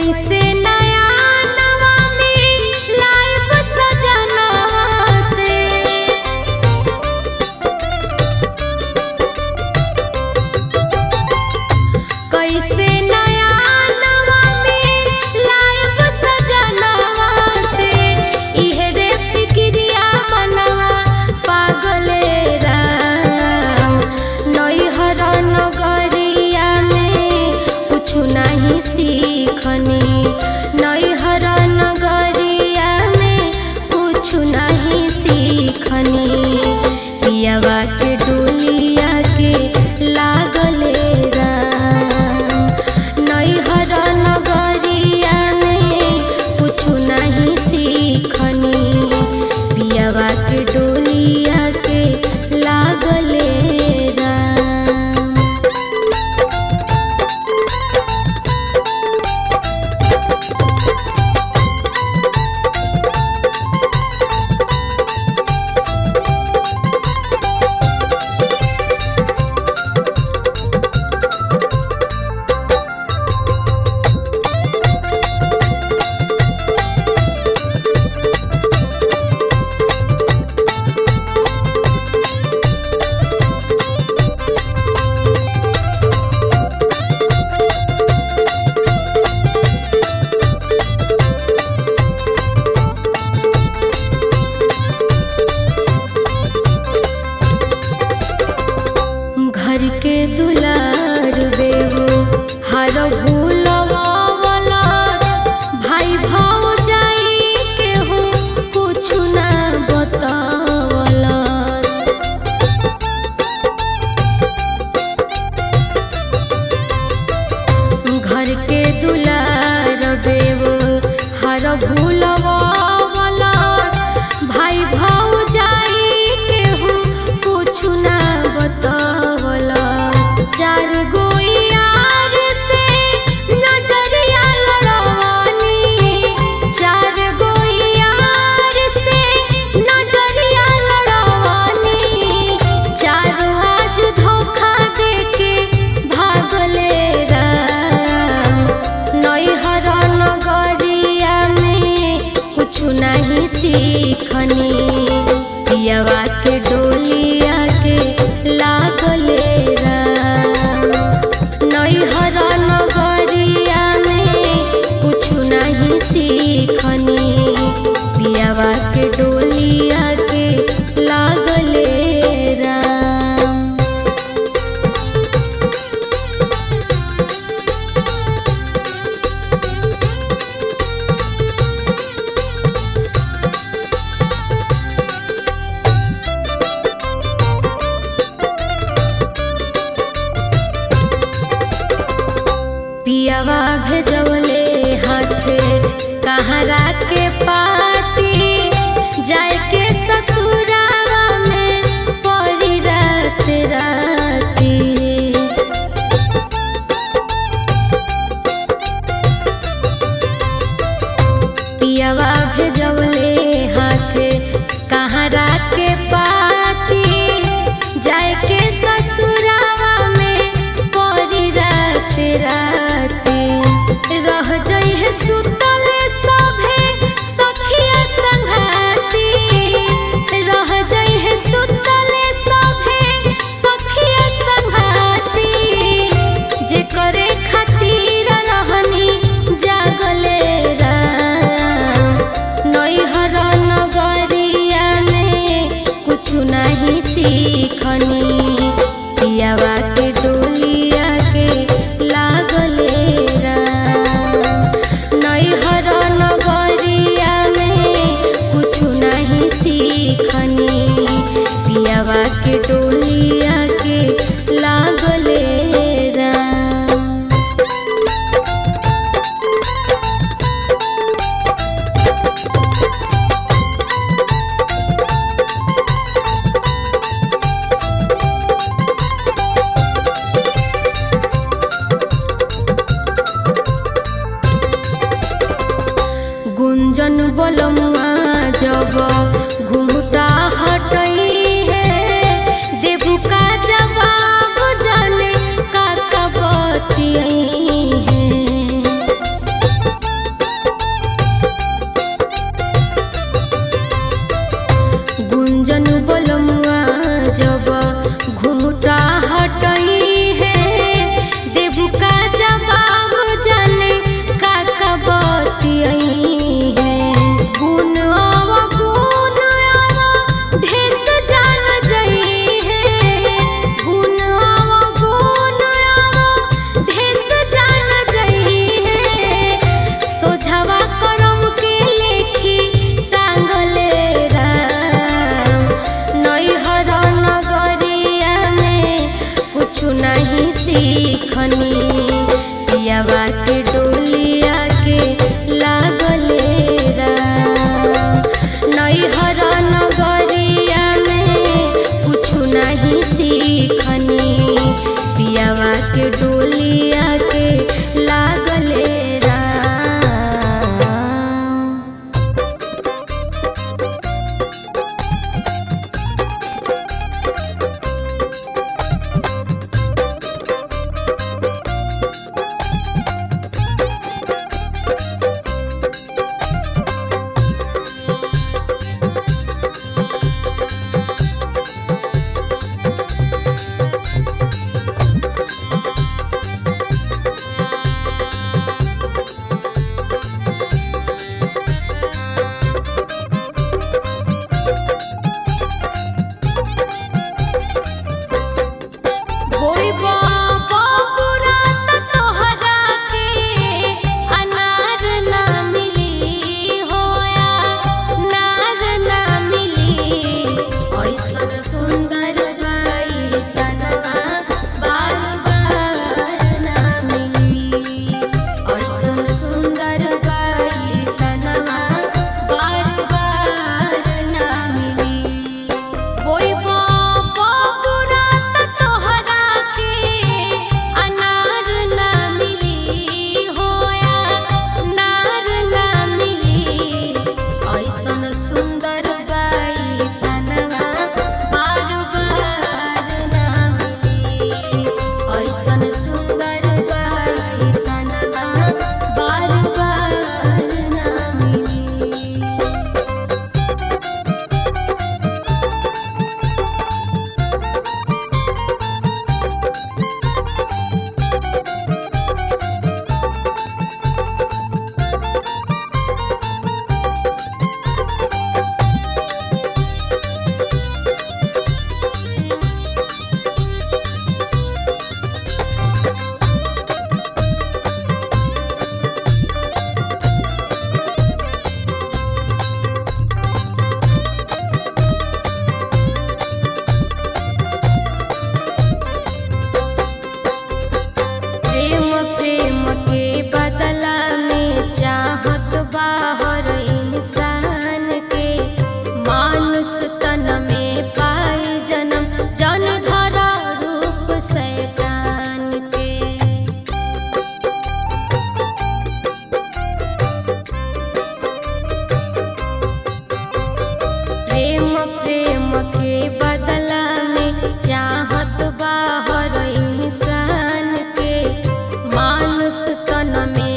कैसे नया नवा में लाइफ सजना से कैसे नया नवा में लाइफ सजना से इहे रे फिक्रिया मनवा पागले राम नैहर नगरिया में कुछ नहीं सीखनी नैहर नगरिया में कुछ नहीं सीखनी पियावा के डोलिया के लागले राम नैहर नगरिया में कुछ नहीं सीखनी पियावा के डोलिया के लागले राम। घर के दुलार बेवो हर भूलवावलस भाई भौजाई केहू कुछ ना बतावलस घर के दुलार बेवो हर भूलवावलस भाई भौजाई केहू कुछ ना बतावलस चार गो यार से नजरिया लड़वानी चार गो यार से नजरिया लड़वानी चारों आज धोखा देके भागले राम नैहर नगरिया में कुछ नहीं सीखनी पियावा के डोलिया के लागले राम नैहर नगरिया में कुछ नहीं सीखनी पियावा के डोलिया के लागले राम। पियावा भेजवले हाथे कहरा के पाती जाए के ससुरावा में पड़ी रात राती पियावा भेजवले हाथे कहरा के पाती जाए के ससुरावा में पड़ी रात राती रह जइहे सुतले सभे सखिया संघाती रह जइहे सुतले सभे सखिया संघाती जे करे खातिर रहनी जागले राम नैहर नगरिया में कुछ नहीं सीखनी पियावा के डोलिया के लागले राम नैहर नगरिया में कुछ नहीं सीखनी पियावा के डोलिया के लागले राम। गुंजन बोलमुआ जब घुमटा हटई है देबू का जवाब जाने का कबती है पियावा के डोलिया के लागले राम। नैहर नगरिया में कुछु नहीं सीखनी, पियावा के डोलिया के लागले चाहत बाहर इंसान के, मानुष तन में पाई जन्म, जन धरा रूप शैतान के। प्रेम प्रेम के बदला में चाहत बाहर इंसान के, मानुष तन में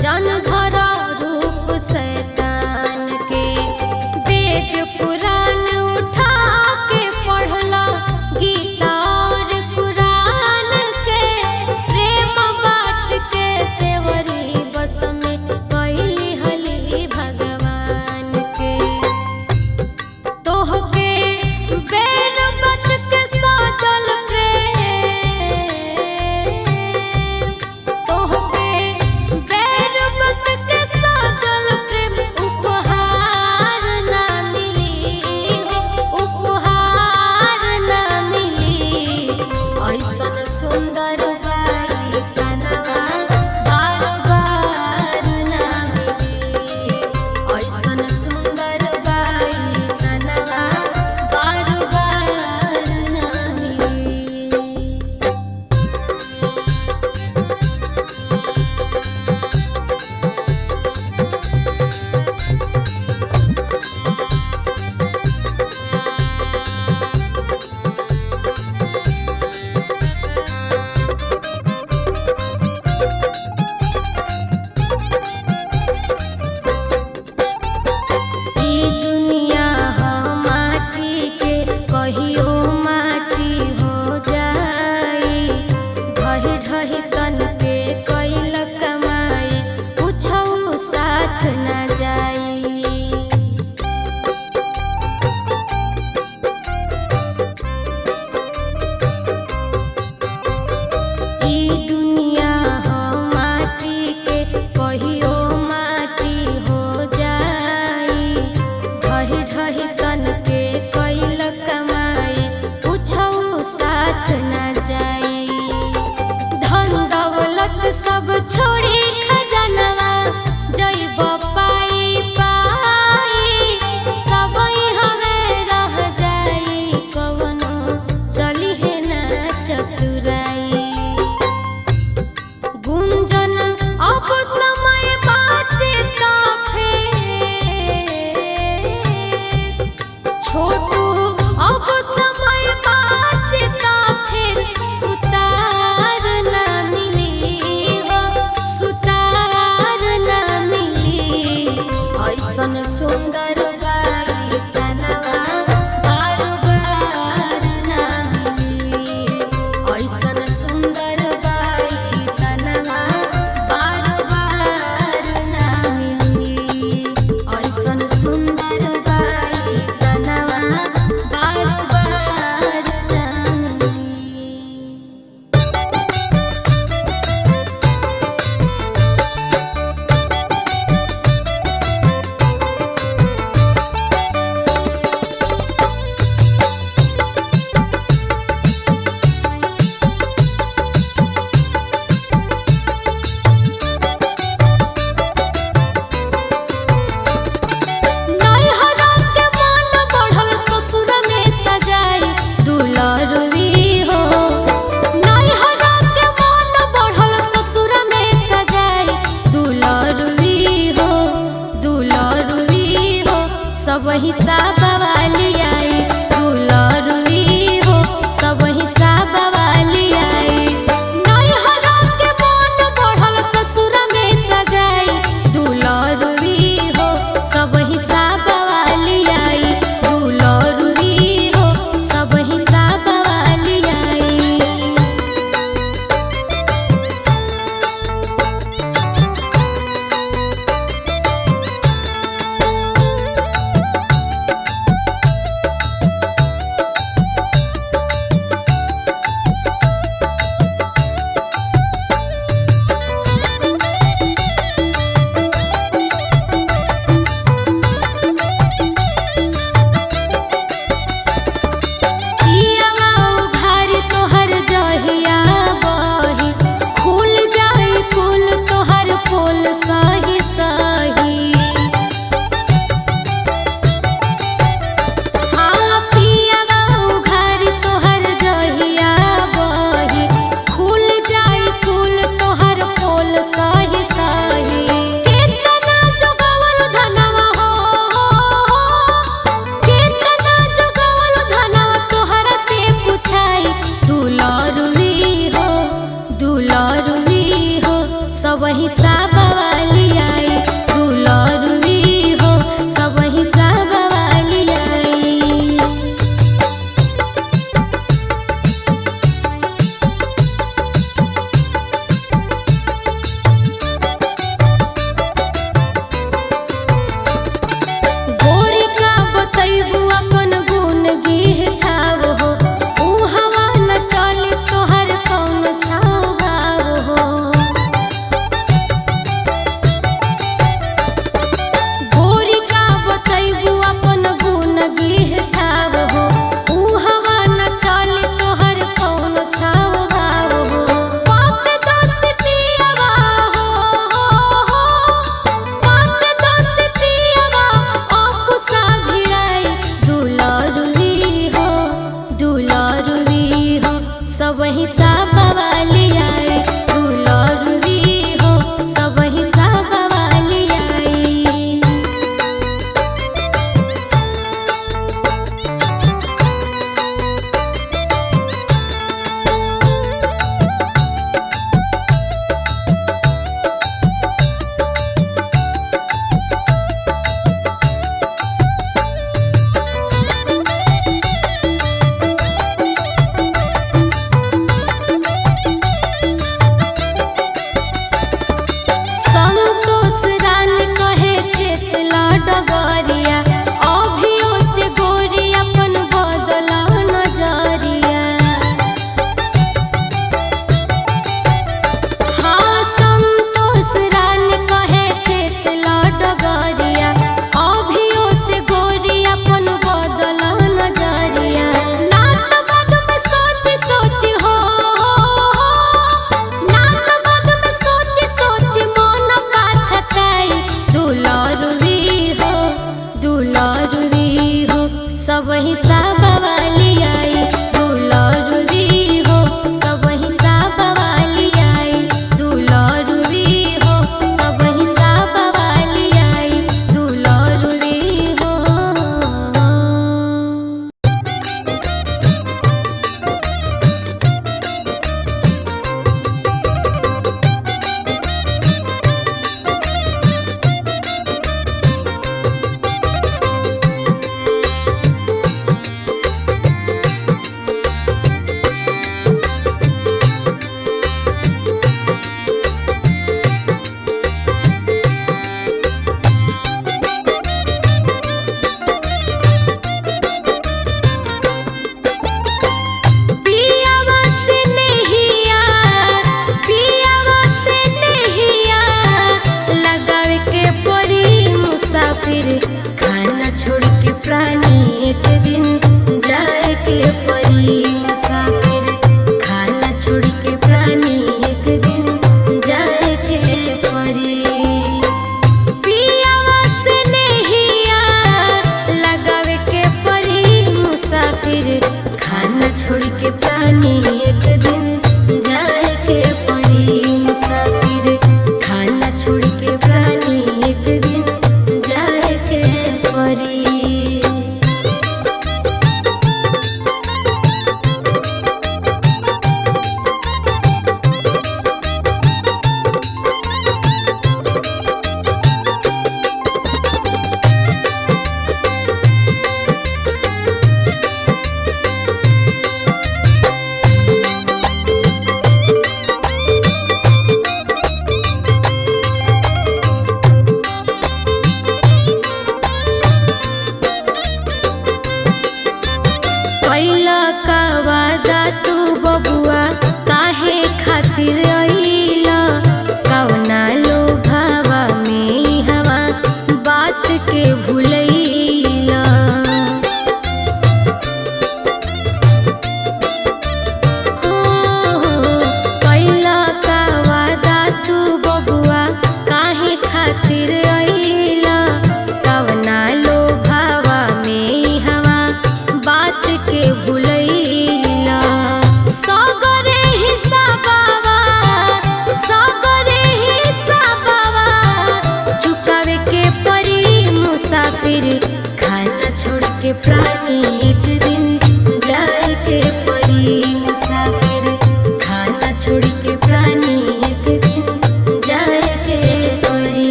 जन धरा रूप से सब छोड़ी खजानवा जइब पाई पाई सब हमें रह जाई कवनो चली है ना चतुराई गुंजन अब समय बाचे तो फेर छोटू अब समय बाचे तो फेर सुतार ना मिली हो सुतार ना मिली ऐसन सुंदर बाई तनवा बार बार ना मिली ऐसन सुंदर बाई तनवा बार बार ना मिली ऐसन सुंदर बाई तनवा बार बार ना मिली। नैहरा के मन बढ़ल ससुर में सजाई दुलरुवी हो नैहरा के मन बढ़ल ससुर में सजाई दुलरुवी हो सब हिसाब वाली आई दुलरुवी हो सब हिसाब वाली आई नैहरा के मन बढ़ल ससुर में सजाई दुलरुवी हो सब हिसाब वाली आई दुलरुवी हो सब हिसाब वाली आई। पियवा उघारी तोहर जहिया बही खुल जाई कुल तोहर पोल सही सही हाँ पियवा उघारी तोहर जहिया बही खुल जाई कुल तोहर पोल सही सही केतना जोगावल धनवा हो केतना जोगावल धनवा तोहरा से पुछाई दुलरुवी हो सब हिसाब वाली आई दुलरुवी हो सब हिसाब वाली आई। गोरी का बतैबू अपन गुण गिह खाव हो ऊ हवा न चली तोहर कौन छाव भाव हो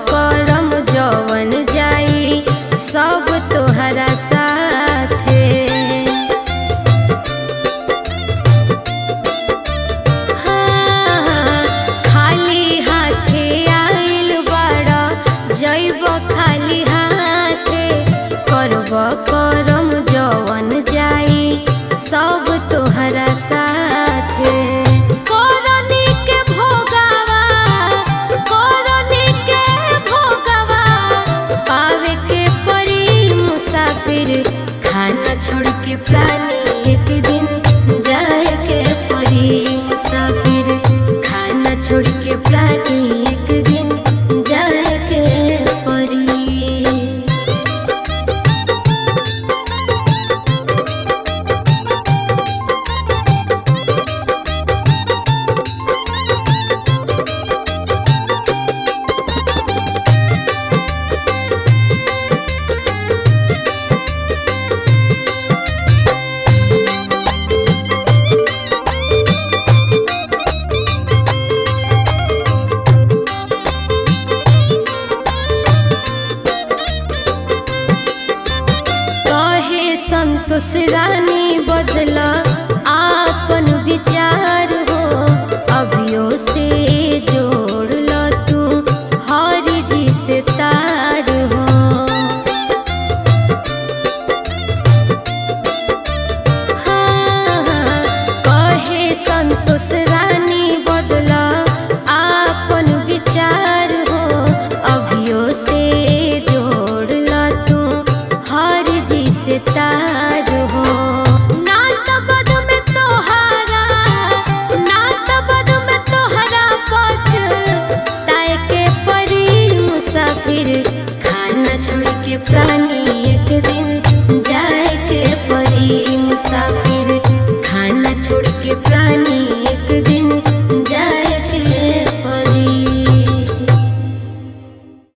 करम जवन जाई सब तोहरा साथे। हाँ, खाली हाथे आइल बड़ा जैब खाली हाथे, करब करम जवन जाई सब तोहरा साथे। करनी के भोगावा, करनी के भोगावा, पावे के परी मुसाफिर, खाना छोड़ के प्राणी एक दिन जाए के परी मुसाफिर, खाना छोड़ के प्राणी एक दिन जाए के परी। संतोष रानी बदला आपन विचार हो, अभियो से जोड़ लो तू हरि जी से तार हो। हाँ, कहे संतोष रानी बदला आपन विचार हो, अभियो से जोड़ लो तू हरि जी से तार हो। ना तबद में तोहरा, ना तबद में तोहरा पछताए के परी मुसाफिर, खाना छोड़ के प्राणी एक दिन जाए के परी मुसाफिर, खाना छोड़ के प्राणी